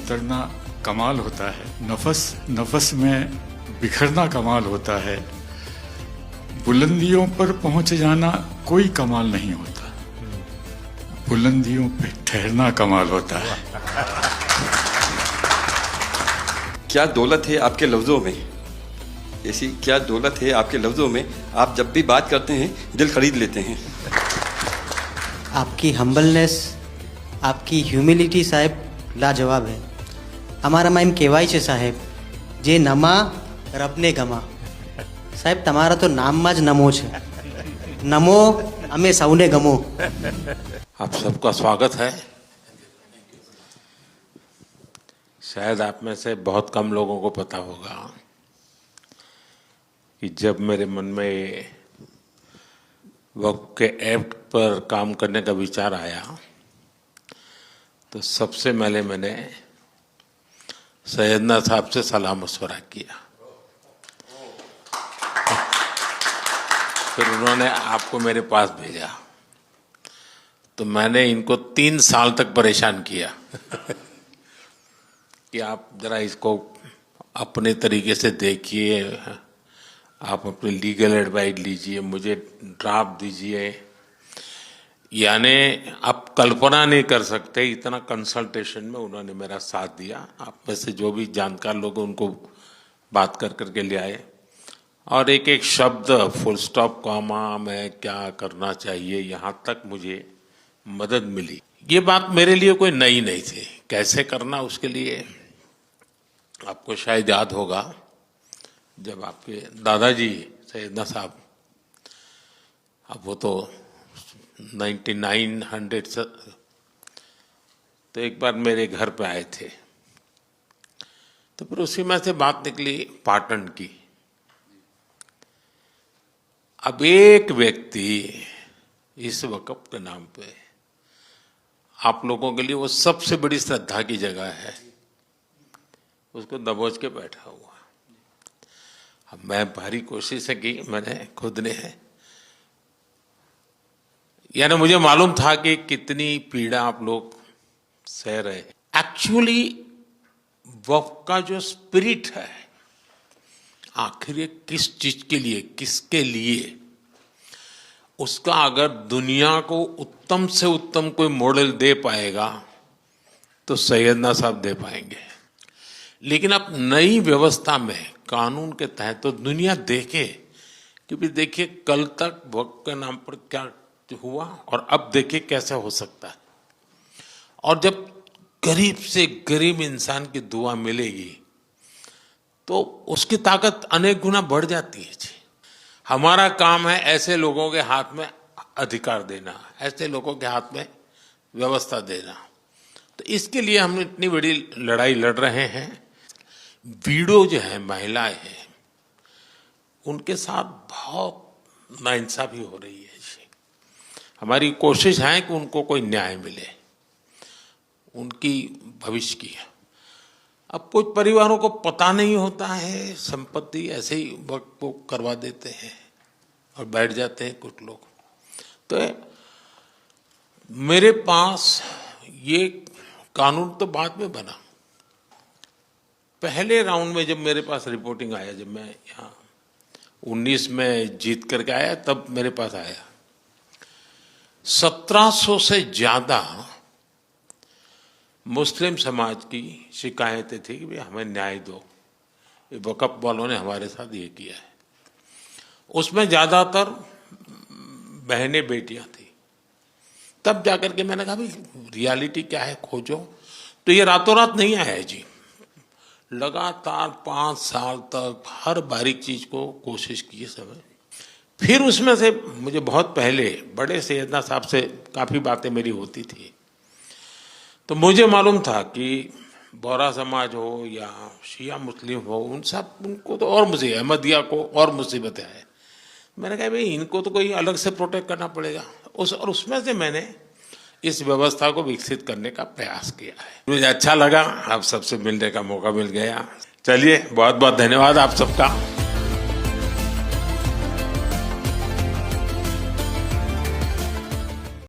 उतरना कमाल होता है, नफस नफस में बिखरना कमाल होता है, बुलंदियों पर पहुंच जाना कोई कमाल नहीं होता, बुलंदियों पे ठहरना कमाल होता है। क्या दौलत है आपके लफ्ज़ों में, ऐसी क्या दौलत है आपके लफ्ज़ों में, आप जब भी बात करते हैं दिल खरीद लेते हैं। आपकी हम्बलनेस, आपकी ह्यूमिलिटी साहेब लाजवाब है। અમારા માં એમ કહેવાય છે સાહેબ, જે નમા રબને ગમા। સાહેબ તમારા તો નામમાં જ નમો છે, નમો અમે સૌને ગમો। आप सबका स्वागत है। शायद आप में से बहुत कम लोगों को पता होगा कि जब मेरे मन में वक्फ के एक्ट पर काम करने का विचार आया तो सबसे पहले मैंने सैयदना साहब से सलाह मशवरा किया, फिर उन्होंने आपको मेरे पास भेजा, तो मैंने इनको 3 साल तक परेशान किया कि आप जरा इसको अपने तरीके से देखिए, आप अपनी लीगल एडवाइस लीजिए, मुझे ड्राफ्ट दीजिए। यानी आप कल्पना नहीं कर सकते इतना कंसल्टेशन में उन्होंने मेरा साथ दिया। आप में से जो भी जानकार लोग उनको बात कर करके ले आए, और एक एक शब्द फुल स्टॉप कॉमा में क्या करना चाहिए यहाँ तक मुझे मदद मिली। ये बात मेरे लिए कोई नई नहीं थी, कैसे करना उसके लिए आपको शायद याद होगा जब आपके दादाजी सैयदना साहब, अब वो तो 1900 से, तो एक बार मेरे घर पे आए थे, तो फिर उसी में से बात निकली पाटन की। अब एक व्यक्ति इस वक़्फ़ के नाम पे आप लोगों के लिए वो सबसे बड़ी श्रद्धा की जगह है, उसको दबोच के बैठा हुआ। अब मैं भारी कोशिश की, मैंने खुद ने, यानी मुझे मालूम था कि कितनी पीड़ा आप लोग सह रहे हैं। एक्चुअली वक्फ का जो स्पिरिट है, आखिर ये किस चीज के लिए, किसके लिए, उसका अगर दुनिया को उत्तम से उत्तम कोई मॉडल दे पाएगा तो सैयदना साहब दे पाएंगे। लेकिन अब नई व्यवस्था में कानून के तहत तो दुनिया देखे, क्योंकि देखिए कल तक वक्फ के नाम पर क्या हुआ और अब देखिए कैसे हो सकता है। और जब गरीब से गरीब इंसान की दुआ मिलेगी तो उसकी ताकत अनेक गुना बढ़ जाती है जी। हमारा काम है ऐसे लोगों के हाथ में अधिकार देना, ऐसे लोगों के हाथ में व्यवस्था देना। तो इसके लिए हम इतनी बड़ी लड़ाई लड़ रहे हैं। वीडो जो है, महिलाएं हैं, उनके साथ बहुत नाइंसाफी हो रही है जी। हमारी कोशिश है कि उनको कोई न्याय मिले, उनकी भविष्य की। अब कुछ परिवारों को पता नहीं होता है, संपत्ति ऐसे ही वक्त को करवा देते हैं और बैठ जाते हैं कुछ लोग। तो मेरे पास ये कानून तो बाद में बना, पहले राउंड में जब मेरे पास रिपोर्टिंग आया, जब मैं यहाँ 19 में जीत करके आया, तब मेरे पास आया 1700 से ज्यादा मुस्लिम समाज की शिकायतें थी कि भाई हमें न्याय दो, ये वक़्फ़ वालों ने हमारे साथ ये किया है। उसमें ज़्यादातर बहनें बेटियां थी। तब जाकर के मैंने कहा भाई रियलिटी क्या है खोजो। तो ये रातों रात नहीं आया है जी, लगातार 5 साल तक हर बारीक चीज को कोशिश की समय। फिर उसमें से मुझे बहुत पहले बड़े सैयदना साहब से काफ़ी बातें मेरी होती थी, तो मुझे मालूम था कि बोहरा समाज हो या शिया मुस्लिम हो, उन सब उनको तो और मुझे अहमदिया को और मुसीबतें हैं। मैंने कहा भाई इनको तो कोई अलग से प्रोटेक्ट करना पड़ेगा। और उसमें से मैंने इस व्यवस्था को विकसित करने का प्रयास किया है। मुझे अच्छा लगा, आप सबसे मिलने का मौका मिल गया। चलिए, बहुत बहुत धन्यवाद आप सबका।